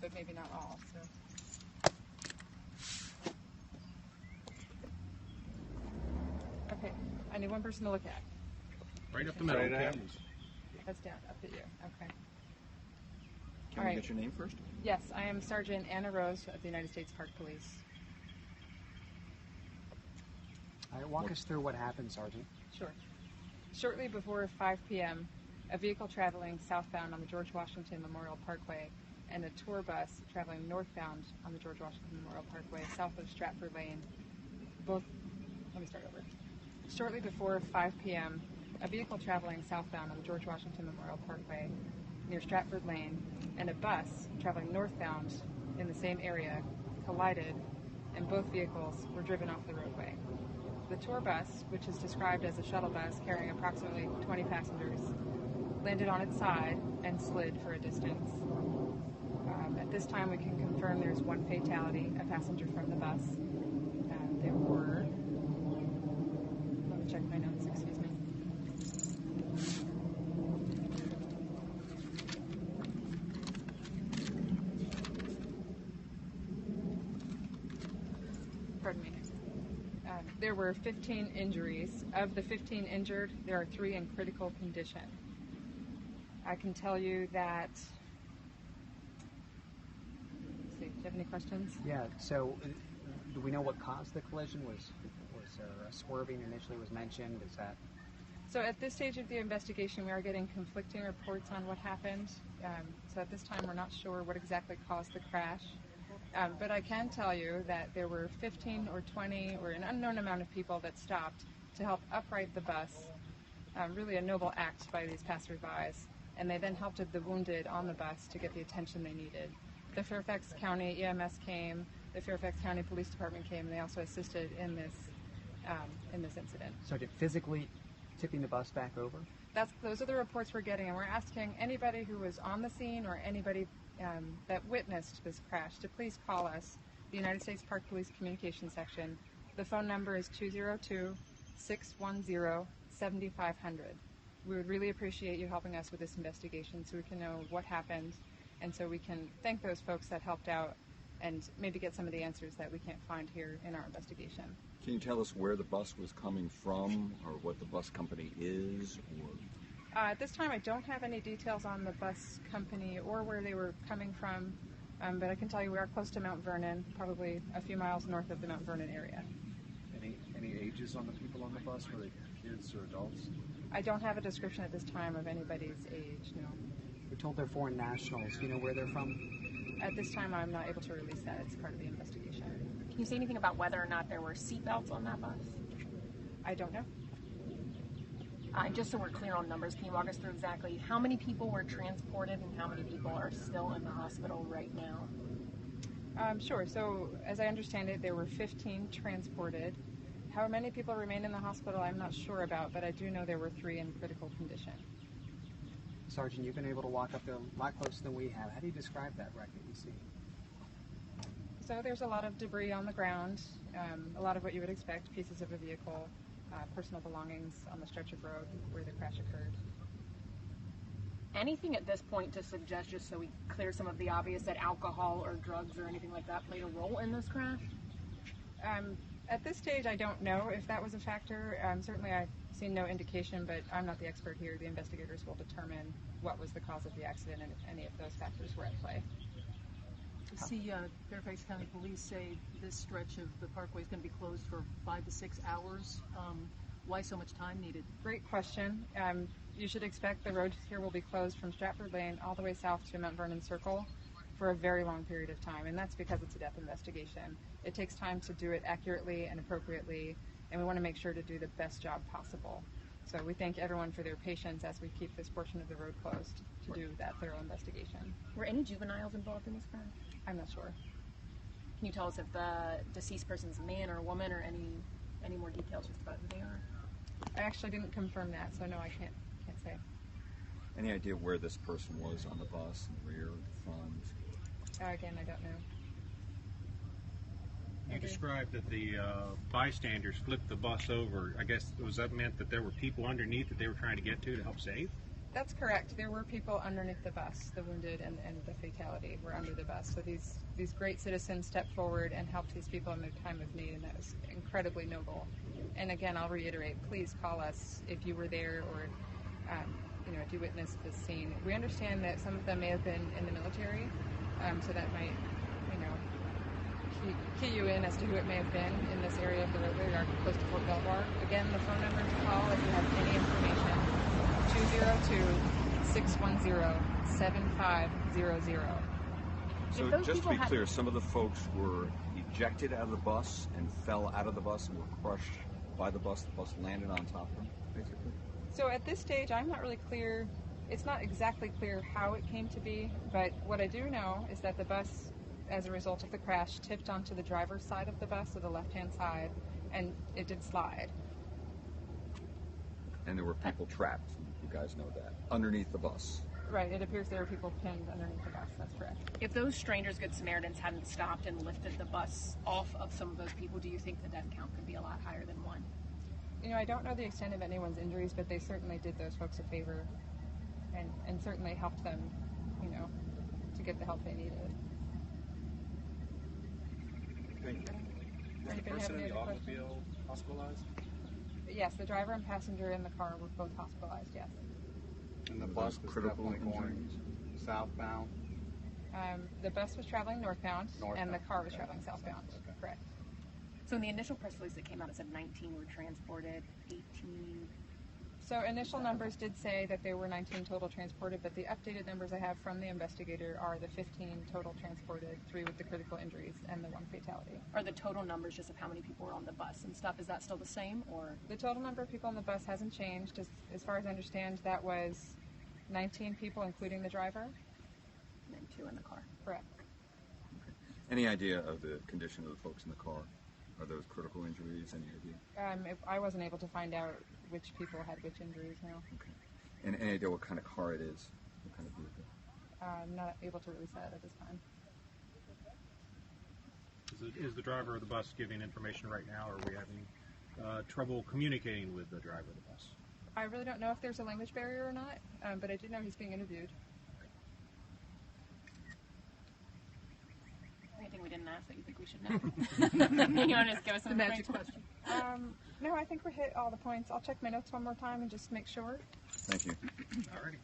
but maybe not all. So. Okay, I need one person to look at. Right up the middle. That's down, up at you. Okay. Can we get your name first? Yes, I am Sergeant Anna Rose of the United States Park Police. All right, walk us through what happened, Sergeant. Sure. Shortly before 5 p.m., a vehicle traveling southbound on the George Washington Memorial Parkway and a tour bus traveling northbound on the George Washington Memorial Parkway south of Stratford Lane, let me start over. Shortly before 5 p.m., a vehicle traveling southbound on the George Washington Memorial Parkway near Stratford Lane and a bus traveling northbound in the same area collided, and both vehicles were driven off the roadway. The tour bus, which is described as a shuttle bus carrying approximately 20 passengers, landed on its side and slid for a distance. At this time, we can confirm there's one fatality, a passenger from the bus. There were, let me check my notes, excuse me. Pardon me. There were 15 injuries. Of the 15 injured, there are 3 in critical condition. I can tell you that. Let's see, do you have any questions? Yeah, so do we know what caused the collision? Was there a swerving initially was mentioned? Is that? So at this stage of the investigation, we are getting conflicting reports on what happened. So at this time, we're not sure what exactly caused the crash. But I can tell you that there were 15 or 20 or an unknown amount of people that stopped to help upright the bus. Really a noble act by these passersby. And they then helped the wounded on the bus to get the attention they needed. The Fairfax County EMS came, the Fairfax County Police Department came, and they also assisted in this incident. So did physically tipping the bus back over? Those are the reports we're getting, and we're asking anybody who was on the scene or anybody that witnessed this crash to please call us, the United States Park Police Communications Section. The phone number is 202-610-7500. We would really appreciate you helping us with this investigation so we can know what happened and so we can thank those folks that helped out and maybe get some of the answers that we can't find here in our investigation. Can you tell us where the bus was coming from or what the bus company is? At this time, I don't have any details on the bus company or where they were coming from, but I can tell you we are close to Mount Vernon, probably a few miles north of the Mount Vernon area. Any ages on the people on the bus? Were they kids or adults? I don't have a description at this time of anybody's age, no. We're told they're foreign nationals. Do you know where they're from? At this time, I'm not able to release that. It's part of the investigation. Can you say anything about whether or not there were seatbelts on that bus? I don't know. Just so we're clear on numbers, can you walk us through exactly how many people were transported and how many people are still in the hospital right now? Sure. So, as I understand it, there were 15 transported. How many people remain in the hospital, I'm not sure about, but I do know there were 3 in critical condition. Sergeant, you've been able to walk up there a lot closer than we have. How do you describe that wreck that you see? So there's a lot of debris on the ground, a lot of what you would expect, pieces of a vehicle, personal belongings on the stretch of road where the crash occurred. Anything at this point to suggest, just so we clear some of the obvious, that alcohol or drugs or anything like that played a role in this crash? At this stage, I don't know if that was a factor. Certainly I've seen no indication, but I'm not the expert here. The investigators will determine what was the cause of the accident and if any of those factors were at play. I see Fairfax County Police say this stretch of the parkway is going to be closed for 5 to 6 hours. Why so much time needed? Great question. You should expect the road here will be closed from Stratford Lane all the way south to Mount Vernon Circle for a very long period of time, and that's because it's a death investigation. It takes time to do it accurately and appropriately, and we want to make sure to do the best job possible. So we thank everyone for their patience as we keep this portion of the road closed to do that thorough investigation. Were any juveniles involved in this crash? I'm not sure. Can you tell us if the deceased person's a man or a woman, or any more details just about who they are? I actually didn't confirm that, so no, I can't say. Any idea where this person was on the bus, in the rear, the front? Again, I don't know. You described that the bystanders flipped the bus over. I guess was that meant that there were people underneath that they were trying to get to help save? That's correct. There were people underneath the bus. The wounded and the fatality were under the bus. So these great citizens stepped forward and helped these people in their time of need, and that was incredibly noble. And again, I'll reiterate, please call us if you were there or if you witnessed this scene. We understand that some of them may have been in the military, so that might key you in as to who it may have been in this area of the roadway or close to Fort Belvoir. Again, the phone number to call if you have any information, 202-610-7500. So just to be clear, some of the folks were ejected out of the bus and fell out of the bus and were crushed by the bus. The bus landed on top of them, basically. So at this stage, I'm not really clear. It's not exactly clear how it came to be, but what I do know is that the bus, as a result of the crash, tipped onto the driver's side of the bus, so the left-hand side, and it did slide. And there were people trapped. You guys know that. Underneath the bus. Right, it appears there were people pinned underneath the bus. That's correct. If those strangers, Good Samaritans, hadn't stopped and lifted the bus off of some of those people, do you think the death count could be a lot higher than one? I don't know the extent of anyone's injuries, but they certainly did those folks a favor and certainly helped them, to get the help they needed. Thank you. Was the person in the automobile hospitalized? Yes, the driver and passenger in the car were both hospitalized, yes. And the Were bus those was critical definitely going injuries? southbound. The bus was traveling northbound, and the Northbound, car was okay. traveling southbound. Okay. Correct. So in the initial press release that came out, it said 19 were transported, 18. So initial numbers did say that there were 19 total transported, but the updated numbers I have from the investigator are the 15 total transported, 3 with the critical injuries, and the 1 fatality. Are the total numbers just of how many people were on the bus and stuff, is that still the same, or? The total number of people on the bus hasn't changed. As far as I understand, that was 19 people, including the driver. And then 2 in the car. Correct. Any idea of the condition of the folks in the car? Are those critical injuries? Any idea? I wasn't able to find out which people had which injuries now. Okay. And any idea what kind of car it is? What kind of vehicle? I'm not able to release that at this time. Is the driver of the bus giving information right now, or are we having trouble communicating with the driver of the bus? I really don't know if there's a language barrier or not, but I do know he's being interviewed. Anything we didn't ask that you think we should know? You want to just give us The some magic information? question. No, I think we hit all the points. I'll check my notes one more time and just make sure. Thank you. Alrighty.